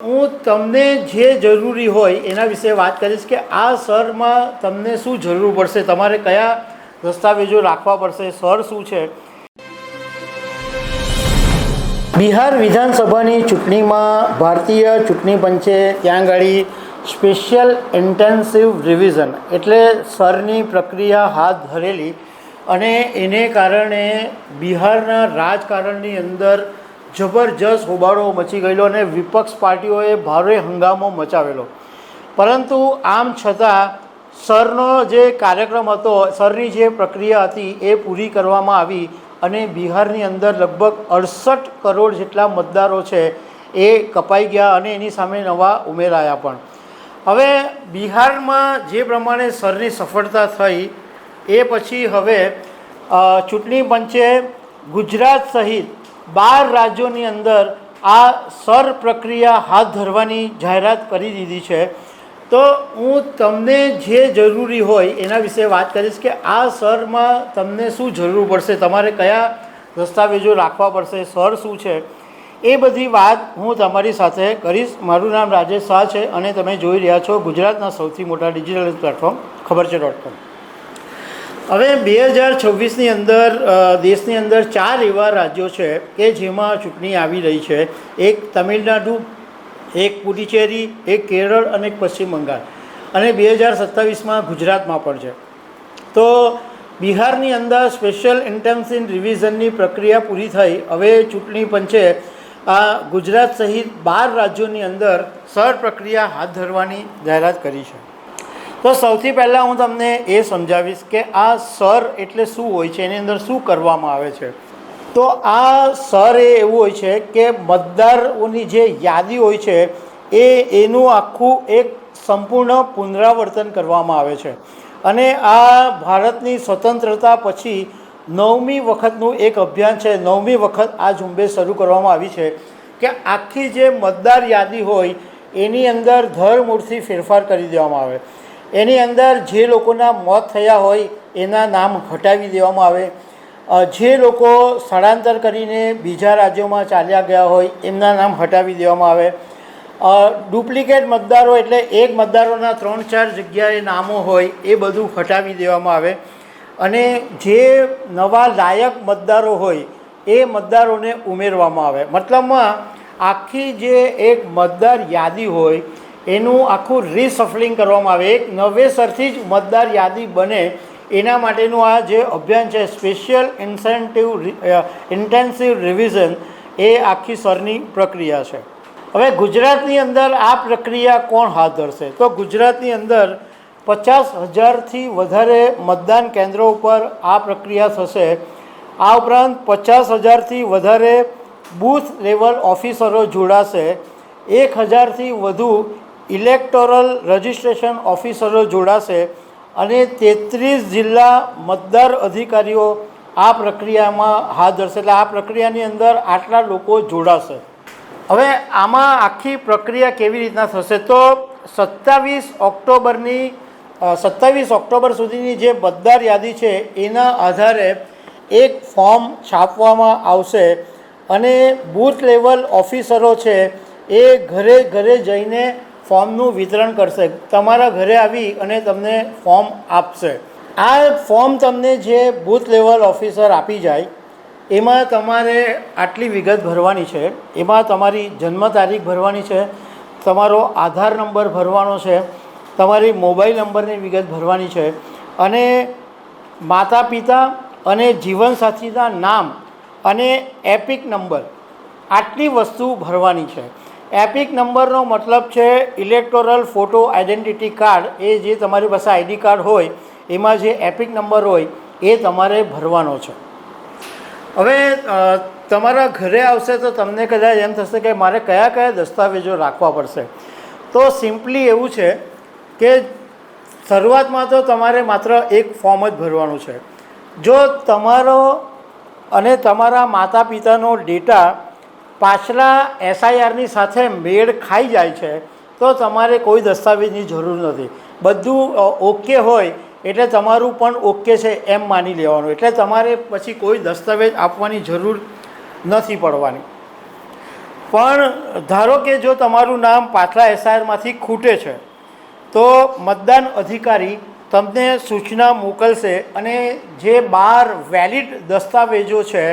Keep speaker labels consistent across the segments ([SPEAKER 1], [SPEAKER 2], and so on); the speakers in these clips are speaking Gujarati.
[SPEAKER 1] હું તમને જે જરૂરી હોય એના વિશે વાત કરીશ કે આ સરમાં તમને શું જરૂર પડશે, તમારે કયા દસ્તાવેજો રાખવા પડશે, સર શું છે. બિહાર વિધાનસભાની ચૂંટણીમાં ભારતીય ચૂંટણી પંચે ત્યાં આગળ સ્પેશિયલ ઇન્ટેન્સિવ રિવિઝન એટલે સરની પ્રક્રિયા હાથ ધરેલી અને એને કારણે બિહારના રાજકારણની અંદર જબરજસ્ત હોબાળો મચી ગયેલો અને વિપક્ષ પાર્ટીઓએ ભારે હંગામો મચાવેલો. પરંતુ આમ છતાં સરનો જે કાર્યક્રમ હતો, સરની જે પ્રક્રિયા હતી એ પૂરી કરવામાં આવી અને બિહારની અંદર લગભગ 68 કરોડ જેટલા મતદારો છે એ કપાઈ ગયા અને એની સામે નવા ઉમેરાયા પણ. હવે બિહારમાં જે પ્રમાણે સરની સફળતા થઈ એ પછી હવે ચૂંટણી પંચે ગુજરાત સહિત 12 રાજ્યોની અંદર આ સર પ્રક્રિયા હાથ ધરવાની જાહેરાત કરી દીધી છે. તો હું તમને જે જરૂરી હોય એના વિશે વાત કરીશ કે આ સરમાં તમને શું જરૂર પડશે, તમારે કયા દસ્તાવેજો રાખવા પડશે, સર શું છે, એ બધી વાત હું તમારી સાથે કરીશ. મારું નામ રાજેશ શાહ છે અને તમે જોઈ રહ્યા છો ગુજરાતના સૌથી મોટા ડિજિટલ પ્લેટફોર્મ ખબરછે.com. હવે 2026ની અંદર દેશની અંદર 4 એવા રાજ્યો છે કે જેમાં ચૂંટણી આવી રહી છે. એક તમિલનાડુ, એક પુડુચેરી, એક કેરળ અને એક પશ્ચિમ બંગાળ, અને 2027માં ગુજરાતમાં પણ છે. તો બિહારની અંદર સ્પેશિયલ ઇન્ટેન્સિવ રિવિઝનની પ્રક્રિયા પૂરી થઈ. હવે ચૂંટણી પંચે આ ગુજરાત સહિત 12 રાજ્યોની અંદર સર પ્રક્રિયા હાથ ધરવાની જાહેરાત કરી છે. તો સૌથી પહેલાં હું તમને એ સમજાવીશ કે આ સર એટલે શું હોય છે, એની અંદર શું કરવામાં આવે છે. તો આ સર એ એવું હોય છે કે મતદારોની જે યાદી હોય છે એનું આખું એક સંપૂર્ણ પુનરાવર્તન કરવામાં આવે છે. અને આ ભારતની સ્વતંત્રતા પછી 9મી વખતનું એક અભિયાન છે. 9મી વખત આ ઝુંબેશ શરૂ કરવામાં આવી છે કે આખી જે મતદાર યાદી હોય એની અંદર ધરમૂળથી ફેરફાર કરી દેવામાં આવે. એની અંદર જે લોકોના મોત થયા હોય એના નામ હટાવી દેવામાં આવે. જે લોકો સ્થળાંતર કરીને બીજા રાજ્યોમાં ચાલ્યા ગયા હોય એમના નામ હટાવી દેવામાં આવે. ડુપ્લિકેટ મતદારો એટલે એક મતદારોના 3-4 જગ્યાએ નામો હોય એ બધું હટાવી દેવામાં આવે. અને જે નવા લાયક મતદારો હોય એ મતદારોને ઉમેરવામાં આવે. મતલબમાં આખી જે એક મતદાર યાદી હોય એનું આખું રીસફલિંગ કરવામાં આવે. એક નવેસરથી જ મતદાર યાદી બને એના માટેનું આ જે અભિયાન છે સ્પેશિયલ ઇન્ટેન્સિવ રિવિઝન, એ આખી સરની પ્રક્રિયા છે. હવે ગુજરાતની અંદર આ પ્રક્રિયા કોણ હાથ ધરશે? તો ગુજરાતની અંદર 50,000થી વધારે મતદાન કેન્દ્રો ઉપર આ પ્રક્રિયા થશે. આ ઉપરાંત 50,000થી વધારે બૂથ લેવલ ઓફિસરો જોડાશે. 1,000થી વધુ ઇલેક્ટોરલ રજિસ્ટ્રેશન ઓફિસરો જોડાશે અને 33 જિલ્લા મતદાર અધિકારીઓ આ પ્રક્રિયામાં હાથ ધરશે. એટલે આ પ્રક્રિયાની અંદર આટલા લોકો જોડાશે. હવે આમાં આખી પ્રક્રિયા કેવી રીતના થશે? તો 27 ઓક્ટોબર સુધીની જે મતદાર યાદી છે એના આધારે એક ફોર્મ છાપવામાં આવશે અને બૂથ લેવલ ઓફિસરો છે એ ઘરે ઘરે જઈને ફોર્મનું વિતરણ કરશે. તમારા ઘરે આવી અને તમને ફોર્મ આપશે. આ ફોર્મ તમને જે બૂથ લેવલ ઓફિસર આપી જાય એમાં તમારે આટલી વિગત ભરવાની છે. એમાં તમારી જન્મ તારીખ ભરવાની છે, તમારો આધાર નંબર ભરવાનો છે, તમારી મોબાઈલ નંબરની વિગત ભરવાની છે અને માતા પિતા અને જીવનસાથીના નામ અને એપિક નંબર, આટલી વસ્તુ ભરવાની છે. એપિક નંબરનો મતલબ છે ઇલેક્ટોરલ ફોટો આઈડેન્ટિટી કાર્ડ. એ જે તમારી પાસે આઈડી કાર્ડ હોય એમાં જે એપિક નંબર હોય એ તમારે ભરવાનો છે. હવે તમારા ઘરે આવશે તો તમને કદાચ એમ થશે કે મારે કયા કયા દસ્તાવેજો રાખવા પડશે. તો સિમ્પલી એવું છે કે શરૂઆતમાં તો તમારે માત્ર એક ફોર્મ જ ભરવાનું છે. જો તમારો અને તમારા માતા પિતાનો ડેટા પાછલા SIRની સાથે મેળ ખાઈ જાય છે તો તમારે કોઈ દસ્તાવેજની જરૂર નથી. બધું ઓકે હોય એટલે તમારું પણ ઓકે છે એમ માની લેવાનું. એટલે તમારે પછી કોઈ દસ્તાવેજ આપવાની જરૂર નથી પડવાની. પણ ધારો કે જો તમારું નામ પાછલા એસઆઈઆરમાંથી ખૂટે છે તો મતદાન અધિકારી તમને સૂચના મોકલશે અને જે 12 વેલિડ દસ્તાવેજો છે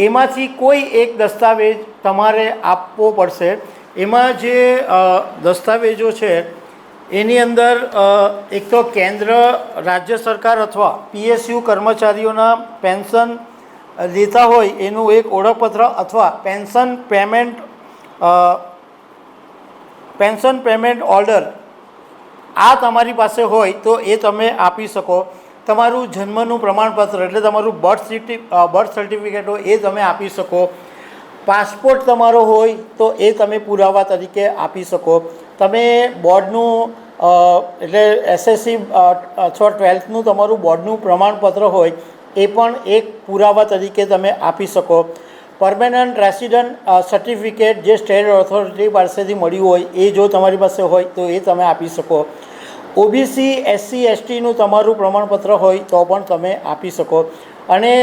[SPEAKER 1] એમાંથી કોઈ એક દસ્તાવેજ તમારે આપવો પડશે. એમાં જે દસ્તાવેજો છે એની અંદર એક તો કેન્દ્ર રાજ્ય સરકાર અથવા પીએસયુ કર્મચારીઓના પેન્શન લેતા હોય એનું એક ઓળખપત્ર અથવા પેન્શન પેમેન્ટ ઓર્ડર આ તમારી પાસે હોય તો એ તમે આપી શકો. તમારું જન્મનું પ્રમાણપત્ર એટલે તમારું બર્થ સર્ટિફિકેટ હોય એ તમે આપી શકો. પાસપોર્ટ તમારો હોય તો એ તમે પુરાવા તરીકે આપી શકો. તમે બોર્ડનું એટલે એસએસસી અથવા 12થનું તમારું બોર્ડનું પ્રમાણપત્ર હોય એ પણ એક પુરાવા તરીકે તમે આપી શકો. પરમેનન્ટ રેસિડન્ટ સર્ટિફિકેટ જે સ્ટેટ ઓથોરિટી પાસેથી મળ્યું હોય એ જો તમારી પાસે હોય તો એ તમે આપી શકો. ઓબીસી એસસી એસટીનું તમારું પ્રમાણપત્ર હોય તો પણ તમે આપી શકો. અને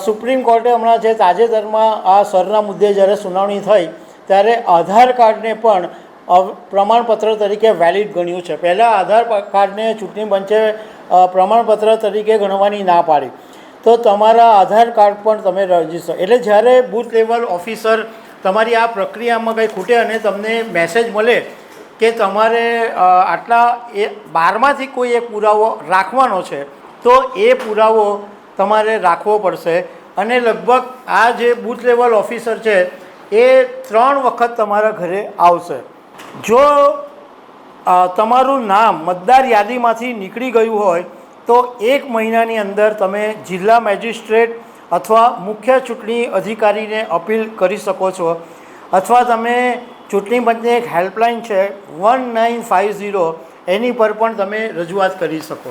[SPEAKER 1] સુપ્રીમ કોર્ટે હમણાં જે તાજેતરમાં આ સરના મુદ્દે જ્યારે સુનાવણી થઈ ત્યારે આધાર કાર્ડને પણ પ્રમાણપત્ર તરીકે વેલિડ ગણ્યું છે. પહેલાં આધાર કાર્ડને ચૂંટણી પંચે પ્રમાણપત્ર તરીકે ગણવાની ના પાડી, તો તમારા આધાર કાર્ડ પણ તમે રજીસ્ટર એટલે જ્યારે બૂથ લેવલ ઓફિસર તમારી આ પ્રક્રિયામાં કંઈ ખૂટે અને તમને મેસેજ મળે કે તમારે આટલા 12માંથી કોઈ એક પુરાવો રાખવાનો છે તો એ પુરાવો તમારે રાખવો પડશે. અને લગભગ આ જે બૂથ લેવલ ઓફિસર છે એ 3 વખત તમારા ઘરે આવશે. જો તમારું નામ મતદાર યાદીમાંથી નીકળી ગયું હોય તો 1 મહિનાની અંદર તમે જિલ્લા મેજિસ્ટ્રેટ અથવા મુખ્ય ચૂંટણી અધિકારીને અપીલ કરી શકો છો. અથવા તમે ચૂંટણી પંચની એક હેલ્પલાઇન છે 1950 એની પર પણ તમે રજૂઆત કરી શકો.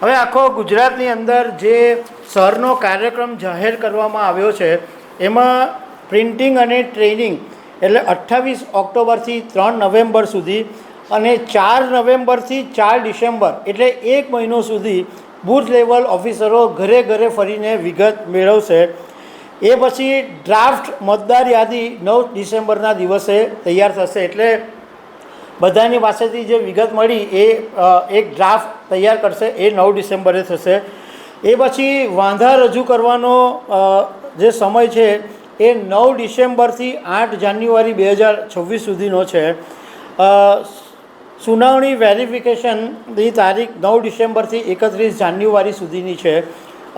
[SPEAKER 1] હવે આખો ગુજરાતની અંદર જે સરનો કાર્યક્રમ જાહેર કરવામાં આવ્યો છે એમાં પ્રિન્ટિંગ અને ટ્રેનિંગ એટલે 28 ઓક્ટોબરથી 3 નવેમ્બર સુધી અને 4 નવેમ્બરથી 4 ડિસેમ્બર એટલે 1 મહિનો સુધી બૂથ લેવલ ઓફિસરો ઘરે ઘરે ફરીને વિગત મેળવશે. એ પછી ડ્રાફ્ટ મતદાર યાદી 9 ડિસેમ્બરના દિવસે તૈયાર થશે. એટલે બધાની પાસેથી જે વિગત મળી એ એક ડ્રાફ્ટ તૈયાર કરશે, એ 9 ડિસેમ્બરે થશે. એ પછી વાંધા રજૂ કરવાનો જે સમય છે એ 9 ડિસેમ્બરથી 8 જાન્યુઆરી 2026 સુધીનો છે. સુનાવણી વેરિફિકેશનની તારીખ 9 ડિસેમ્બરથી 31 જાન્યુઆરી સુધીની છે.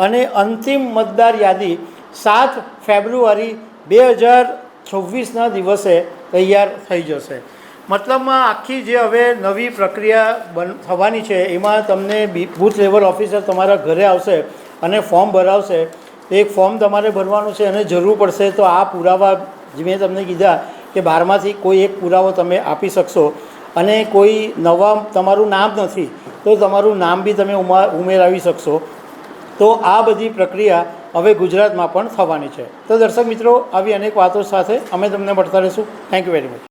[SPEAKER 1] અને અંતિમ મતદાર યાદી 7 ફેબ્રુઆરી 2026ના દિવસે તૈયાર થઈ જશે. મતલબમાં આખી જે હવે નવી પ્રક્રિયા થવાની છે એમાં તમને બૂથ લેવલ ઓફિસર તમારા ઘરે આવશે અને ફોર્મ ભરાવશે. એક ફોર્મ તમારે ભરવાનું છે અને જરૂર પડશે તો આ પુરાવા જે મેં તમને કીધા કે 12માંથી કોઈ એક પુરાવો તમે આપી શકશો. અને કોઈ નવા તમારું નામ નથી તો તમારું નામ બી તમે ઉમેરાવી શકશો. તો આ બધી પ્રક્રિયા હવે ગુજરાતમાં પણ થવાની છે. તો દર્શક મિત્રો, આવી અનેક વાતો સાથે અમે તમને મળતા રહીશું. Thank you very much.